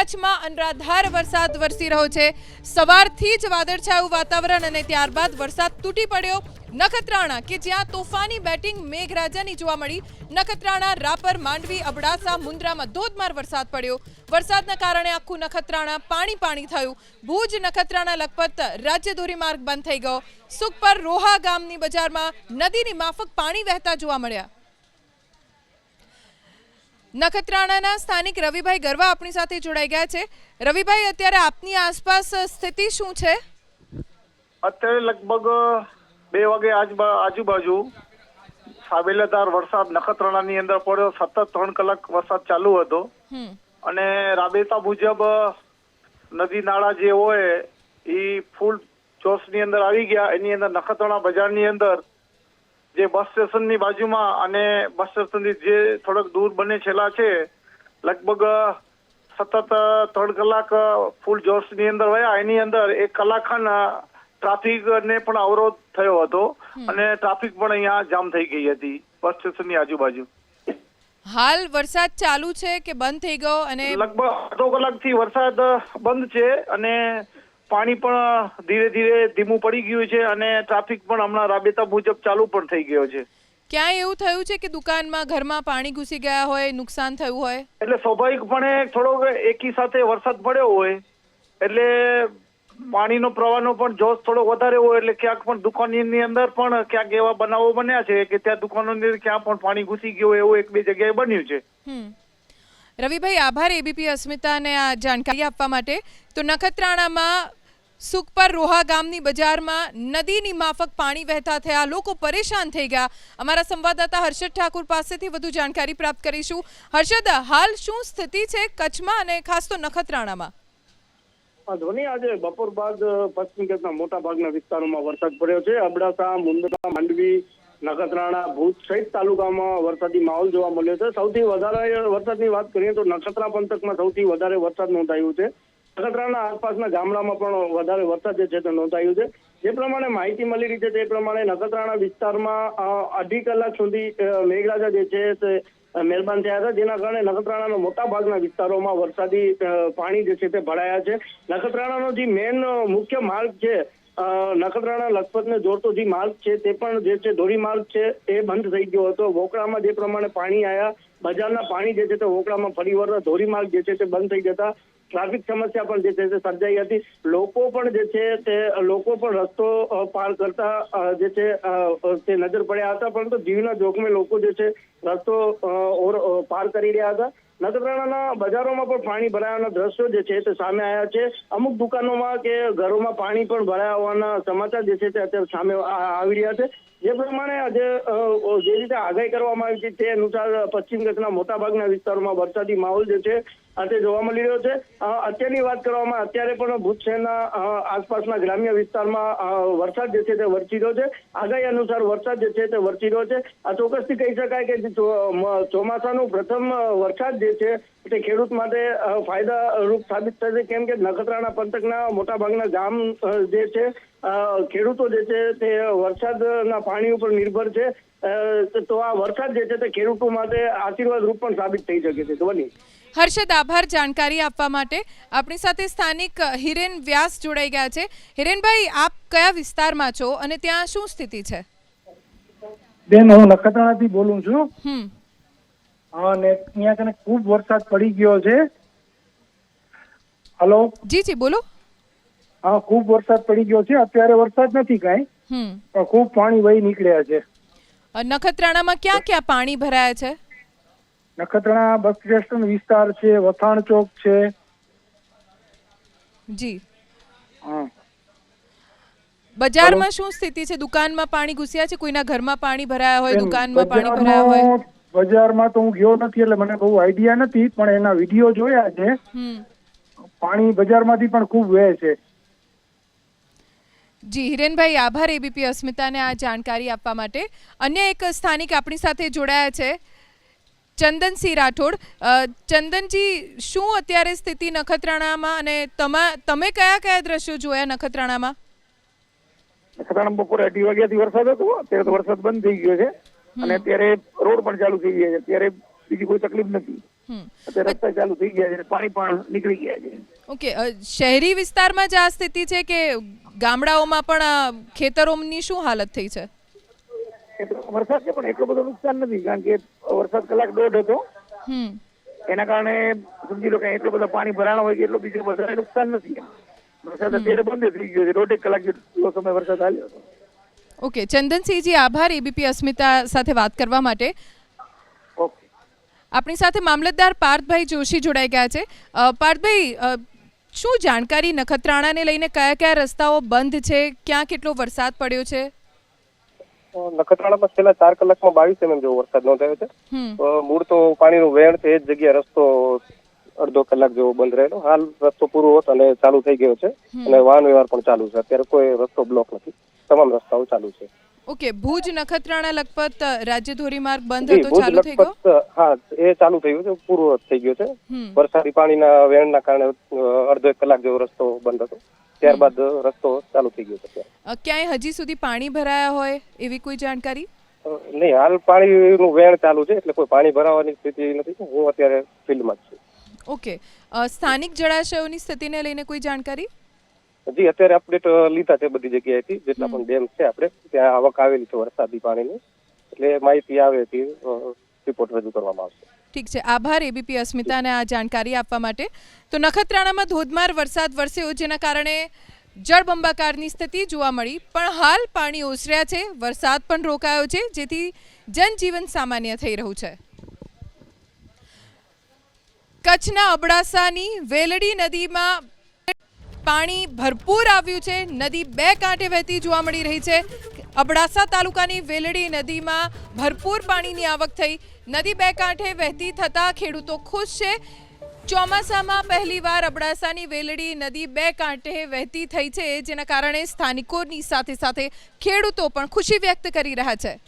કચ્છમાં અનરાધાર વરસાદ વરસી રહ્યો છે। સવારથી જ વાદળછાયું વાતાવરણ અને ત્યારબાદ વરસાદ તૂટી પડ્યો। નખત્રાણા કે જ્યાં તોફાની બેટિંગ મેઘરાજાની જોવા મળી। નખત્રાણા, રાપર, માંડવી, અબડાસા, મુન્દ્રામાં ધોધમાર વરસાદ પડ્યો। વરસાદના કારણે આખું નખત્રાણા પાણી થયું। ભુજ, નખત્રાણા, લખપત રાજ્ય ધોરીમાર્ગ બંધ થઈ ગયો। સુખપર રોહા ગામની બજારમાં નદીની માફક પાણી વહેતા જોવા મળ્યા। નખત્રાણાના સ્થાનિક રવિભાઈ ગરવા આપણી સાથે જોડાઈ ગયા છે। રવિભાઈ, અત્યારે આપની આસપાસ સ્થિતિ શું છે? અત્યારે લગભગ 2 વાગે આજુબાજુ સાબેલાદાર વરસાદ નખત્રાણાની અંદર પડ્યો। સતત 3 કલાક વરસાદ ચાલુ હતો અને રાબેતા મુજબ નદી નાળા જે હોય એ ફૂલ જોશની અંદર આવી ગયા। એની અંદર નખત્રાણા બજારની અંદર જે બસ સ્ટેશનની બાજુમાં અને બસ સ્ટેશનથી જે થોડોક દૂર બને છેલ્લા છે, લગભગ સતત 3 કલાક ફૂલ જોશની અંદર વયા। એની અંદર 1 કલાક ટ્રાફિકને પણ અવરોધ થયો હતો અને ટ્રાફિક પણ અહીંયા જામ થઈ ગઈ હતી બસ સ્ટેશનની આજુબાજુ। હાલ વરસાદ ચાલુ છે કે બંધ થઈ ગયો? અને લગભગ અડધો કલાકથી વરસાદ બંધ છે અને પાણી પણ ધીરે ધીરે ધીમું પડી ગયું છે અને ટ્રાફિક પણ હમણાં રાબેતા મુજબ ચાલુ પણ થઈ ગયો છે। ક્યાંય એવું થયું છે કે દુકાનમાં, ઘરમાં પાણી ઘૂસી ગયા હોય, નુકસાન થયું હોય? એટલે સ્વાભાવિકપણે થોડોક એકી સાથે વરસાદ પડ્યો હોય એટલે પાણીનો પ્રવાહનો પણ જોશ થોડો વધારે હોય એટલે ક્યાંક પણ દુકાનની અંદર પણ ક્યાંક એવા બનાવો બન્યા છે કે ત્યાં દુકાનોની અંદર ક્યાં પણ પાણી ઘૂસી ગયું હોય એવું 1-2 જગ્યાએ બન્યું છે। રવિભાઈ, આભાર એબીપી અસ્મિતાને આ જાણકારી આપવા માટે। તો નખત્રાણામાં સુખપર રોહા ગામની બજારમાં નદીની માફક પાણી વહેતા થયા, લોકો પરેશાન થઈ ગયા। અમારા સંવાદદાતા હર્ષદ ઠાકુર પાસેથી વધુ જાણકારી પ્રાપ્ત કરીશું। હર્ષદ, હાલ શું સ્થિતિ છે કચ્છમાં અને ખાસ તો નખત્રાણામાં? ધ્વની, આજે બપોર બાદ પશ્ચિમ કચ્છના મોટા ભાગના વિસ્તારોમાં વરસાદ પડ્યો છે। અબડાસા, મુન્દ્રા, માંડવી, નખત્રાણા, ભુજ સહિત તાલુકામાં વરસાદી માહોલ જોવા મળ્યો છે। સૌથી વધારે વરસાદની વાત કરીએ તો નખત્રાણા પંથકમાં સૌથી વધારે વરસાદ નોંધાયું છે। નખત્રાણા આસપાસના ગામડામાં પણ વધારે વરસાદ જે છે તે નોંધાયું છે। જે પ્રમાણે માહિતી મળી રહી છે તે પ્રમાણે નખત્રાણા વિસ્તારમાં 2.5 કલાક સુધી મેઘરાજા જે છે તે મહેરબાન થયા હતા, જેના કારણે નખત્રાણાના મોટા ભાગના વિસ્તારોમાં વરસાદી પાણી જે છે તે ભરાયા છે। નખત્રાણાનો જે મેન મુખ્ય માર્ગ છે, નખત્રાણા લખપતને જોડતો જે માર્ગ છે તે પણ જે છે ધોરીમાર્ગ છે એ બંધ થઈ ગયો હતો। વોકળામાં જે પ્રમાણે પાણી આવ્યા, બજારના પાણી જે છે તે વોકળામાં ફરી વળતા ધોરીમાર્ગ જે છે તે બંધ થઈ જતા ટ્રાફિક સમસ્યા પણ જે છે તે સર્જાઈ હતી। લોકો પણ જે છે તે રસ્તો પાર કરતા જે છે તે નજર પડ્યા હતા, પરંતુ જીવના જોખમે લોકો જે છે રસ્તો પાર કરી રહ્યા હતા। નખત્રાણાના બજારોમાં પણ પાણી ભરાયાના દ્રશ્યો જે છે તે સામે આવ્યા છે। અમુક દુકાનોમાં કે ઘરોમાં પાણી પણ ભરાયા હોવાના સમાચાર જે છે તે અત્યારે સામે આવી રહ્યા છે। જે પ્રમાણે આજે જે રીતે આગાહી કરવામાં આવી છે તે અનુસાર પશ્ચિમ કચ્છના મોટાભાગના વિસ્તારોમાં વરસાદી માહોલ જે છે તે જોવા મળી રહ્યો છે। અત્યારની વાત કરવામાં અત્યારે પણ ભુજ શહેરના આસપાસના ગ્રામ્ય વિસ્તારમાં વરસાદ જે છે તે વરસી રહ્યો છે। આગાહી અનુસાર વરસાદ જે છે તે વરસી રહ્યો છે। આ ચોક્કસથી કહી શકાય કે ચોમાસાનો પ્રથમ વરસાદ જે છે તે ખેડૂત માટે ફાયદારૂપ સાબિત થશે, કેમ કે નખત્રાણા પંથકના મોટાભાગના ગામ જે છે ખેડૂતો જે છે તે વરસાદના પાણી ઉપર નિર્ભર છે। તો આ વરસાદ જે છે તે ખેડૂતો માટે આશીર્વાદ રૂપ પણ સાબિત થઈ શકે છે। ધ્વની, હર્ષદ, આભાર જાણકારી આપવા માટે। આપણી સાથે સ્થાનિક હિરેન વ્યાસ જોડાઈ ગયા છે। હિરેનભાઈ, આપ કયા વિસ્તારમાં છો અને ત્યાં શું સ્થિતિ છે? બેન, હું નખત્રાણાથી બોલું છું અને અહીંયા કને ખૂબ વરસાદ પડી ગયો છે। હલો? જી, બોલો। હા, ખૂબ વરસાદ પડી ગયો છે। અત્યારે વરસાદ નથી કાંઈ, પણ ખૂબ પાણી વહી નીકળ્યા છે। નખત્રાણામાં ક્યાં ક્યાં પાણી ભરાયા છે? નખત્રાણા બસ સ્ટેશન વિસ્તાર છે, વથાણ ચોક છે। જી, હા। બજારમાં શું સ્થિતિ છે? દુકાનમાં પાણી ઘૂસ્યા છે? કોઈના ઘરમાં પાણી ભરાયા હોય, દુકાનમાં પાણી ભરાયા હોય? બજારમાં તો હું ગયો નથી એટલે મને બહુ આઈડિયા નથી, પણ એના વિડીયો જોયા છે। પાણી બજારમાંથી પણ ખૂબ વહે છે। જી હિરેનભાઈ, આભાર એબીપી અસ્મિતાને આ જાણકારી આપવા માટે। અન્ય એક સ્થાનિક આપણી સાથે જોડાયા છે, ચંદનસિંહ રાઠોડ। ચંદનજી, શું અત્યારે સ્થિતિ નખત્રાણામાં અને તમે કયા કયા દ્રશ્યો જોયા નખત્રાણામાં? નખત્રાણા બપોરે 2:30 વાગ્યાથી વરસાદ હતો, અત્યારે તો વરસાદ બંધ થઈ ગયો છે અને અત્યારે રોડ પણ ચાલુ થઈ ગયા છે। અત્યારે બીજી કોઈ તકલીફ નથી। અત્યારે રસ્તા ચાલુ થઈ ગયા છે, પાણી પણ નીકળી ગયા છે. ઓકે, શહેરી વિસ્તારમાં જ આ સ્થિતિ છે કે ગામડાઓમાં પણ આ ખેતરોની શું હાલત થઈ છે? વરસાદ છે પણ એટલો બધો નુકસાન નથી, કારણ કે વરસાદ કલાક દોઢ હતો, એના કારણે સમજી લો કે એટલો બધો પાણી ભરાણો હોય કે એટલો બીજો વધારે નુકસાન નથી. વરસાદ અત્યારે બંધ થઈ ગયો છે, દોઢેક કલાક જેટલો સમય વરસાદ આવ્યો હતો. ઓકે, ચંદનસિંહજી આભાર એબીપી અસ્મિતા સાથે વાત કરવા માટે. ઓકે, આપણી સાથે મામલતદાર પાર્થભાઈ જોશી જોડાઈ ગયા છે. પાર્થભાઈ, શું જાણકારી નખત્રાણાને લઈને કયા કયા રસ્તાઓ બંધ છે, ક્યાં કેટલો વરસાદ પડ્યો છે? નખત્રાણામાં છેલ્લા 4 કલાકમાં 22 mm જેવો વરસાદ નોંધાયો છે. મૂળ તો પાણીનું વહેણ છે, એ જ જગ્યાએ રસ્તો અડધો કલાક જેવો બંધ રહેલો. હાલ રસ્તો પૂરો હતો અને ચાલુ થઈ ગયો છે અને વાહન વ્યવહાર પણ ચાલુ છે. અત્યારે કોઈ રસ્તો બ્લોક નથી, તમામ રસ્તાઓ ચાલુ છે. ઓકે, ભુજ નખત્રાણા લખપત રાજ્ય ધોરીમાર્ગ બંધ હતો, ચાલુ થઈ ગયો? હા, એ ચાલુ થયું છે, પૂરો થઈ ગયો છે. વરસાદી પાણીના વહેણના કારણે અડધો 1 કલાક જેવો રસ્તો બંધ હતો, ત્યારબાદ રસ્તો ચાલુ થઈ ગયો છે. ક્યાંય હજી સુધી પાણી ભરાયા હોય એવી કોઈ જાણકારી? નહીં, હાલ પાણીનું વહેણ ચાલુ છે, એટલે કોઈ પાણી ભરાવાની સ્થિતિ નથી. હું અત્યારે ફિલ્ડમાં જ છું. ઓકે, સ્થાનિક જળાશયોની સ્થિતિને લઈને કોઈ જાણકારી? જી, અત્યારે અપડેટ લીધા છે બધી જગ્યાએથી, જેટલા પણ ડેમ છે આપણે ત્યાં આવક આવેલી છે વરસાદી પાણીની, એટલે માહિતી આવે તે રિપોર્ટ રજૂ કરવામાં આવશે. ઠીક છે, આભાર એબીપી અસ્મિતાને આ જાણકારી આપવા માટે. તો નખત્રાણામાં ધોધમાર વરસાદ વરસ્યો, જેના કારણે જળબંબાકારની સ્થિતિ જોવા મળી, પણ હાલ પાણી ઓસર્યા છે, વરસાદ પણ રોકાયો છે, જેથી જનજીવન સામાન્ય થઈ રહ્યું છે. કચ્છના અબડાસાની વેલડી નદીમાં પાણી ભરપૂર આવ્યું છે. નદી 2 કાંઠે વહેતી જોવા મળી રહી છે. અબડાસા તાલુકાની વેલડી નદીમાં ભરપૂર પાણીની આવક થઈ. નદી 2 કાંઠે વહેતી થતાં ખેડૂતો ખુશ છે. ચોમાસામાં પહેલીવાર અબડાસાની વેલડી નદી 2 કાંઠે વહેતી થઈ છે, જેના કારણે સ્થાનિકોની સાથે સાથે ખેડૂતો પણ ખુશી વ્યક્ત કરી રહ્યા છે.